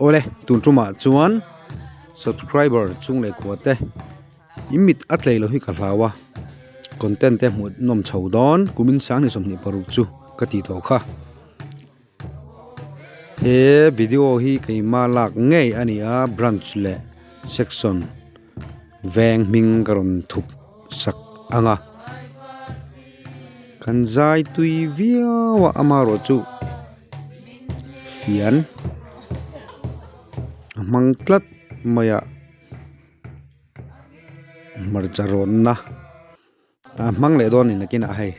ole tuntruma chuan subscriber chung le khuate imit atlei lo hi ka hlawa content te mu nom chhodon kumin sang ni somni paruk chu kati to kha he video hi keima lak ngei ania branch le section veng ming karon thup sak anga kanjai tui viawa amaro chu fian mangklat maya marcharon na mang le don in kina hai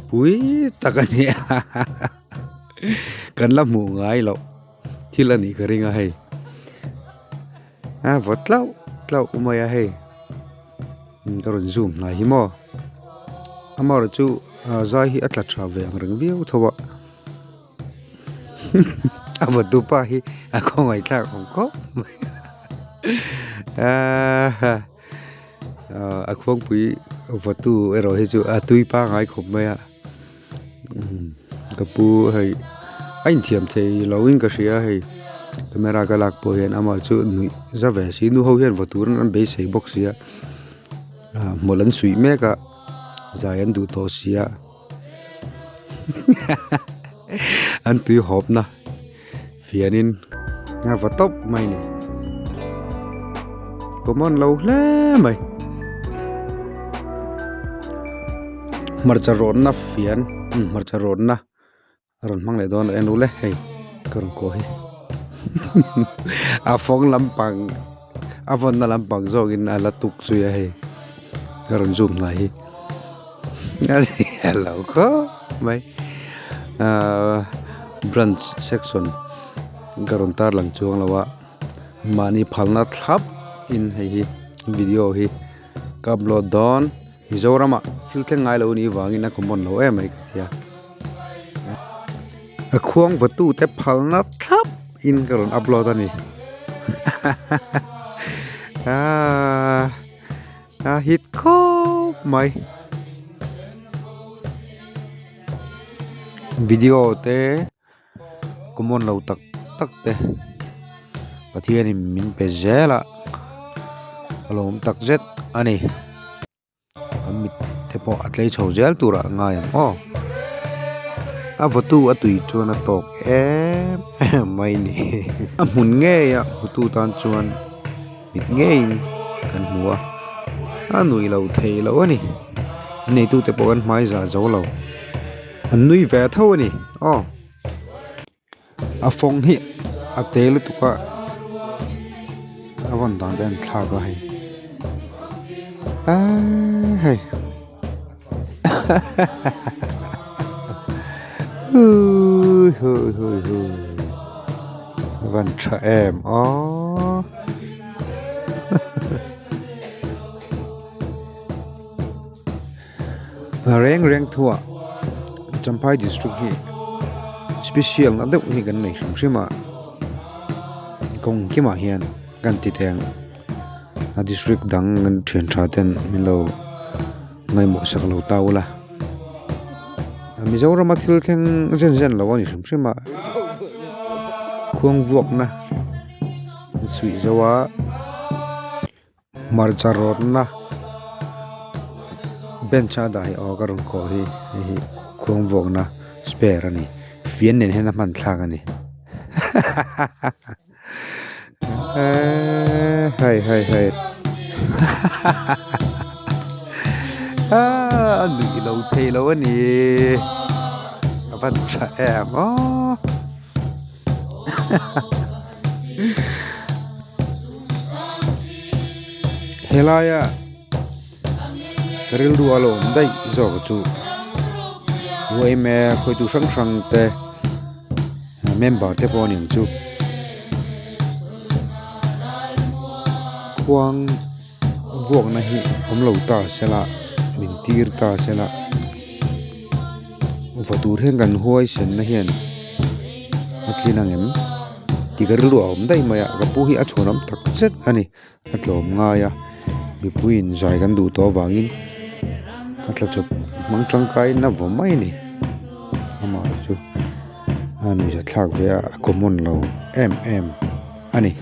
pui takani kan la mu ngai lo thilani karinga hai votlau tlau umaya hai karon zoom na hi mo amaro chu zai hi atla travel rang viu thowa avadu pa hi akhongai tla khongko akhong pui vatu ero hi chu atui pa ngai khop maya kapu hai ain thiam thei lowing ka ria hai camera ka lak po hian ama chu nui zawe si nu ho hian vatur an be sei box ya molan sui meka zayan du to sia an tui hop na fianin nga vatop mai ne komon lo hle mai marcharon na fian marcharon na ron mang le don enu le hei karon ko hi afong lampang avon na lampang zogin ala tuk chu ya hei karon zoom na hi asi hello ko mai branch section karon tar lang chuang lawa mani phalna thlap in hei video hi kablo don Mizorama filteng ngai lo ni wangin a common lo mai katia a khuang vatu te phalna thap in karon upload ani hit ko mai video te common lo tak te pathian min pe jela alom tak jet ani amit tepo atlei chhojel tura ngayang avatu atui chuan atok mai ni amun nge ya hutu tan chuan mit ngein kan huwa anui lo thei lo ani nei tu te po kan mai za zo lo anui ve tho ani afong hi atel tu ka avon dan den thla ga hai hey Văn tra em reng thua Champai district hi special na deuh hi kan nei sima kong kima hian kan ti theng a district dang ngan thian tha ten milo ngai mo sak lo taula Mizoram thil theng zen lo ani sima Khuang Vuakna sui zawa marcharon bencha dai karon ko hi Khuang Vuakna spare ani fian nen hena man thlang ani hai anh lâu thề lâu anh nè văn trẻ em helaya ril du alo dai zo chu wei me khoi tu sang te member te pon ning chu Khuang Vuakna hi omlo ta sela min tir ta sela vatur hen kan huai sen na hian atlinang em tigar lu om dai maya gapu hi achonam tak zet ani atlom nga ya bipuin zai kan du to wangin atla chop mangtang kai na vomai ni ama chu anu ja thak ve a common lo em ani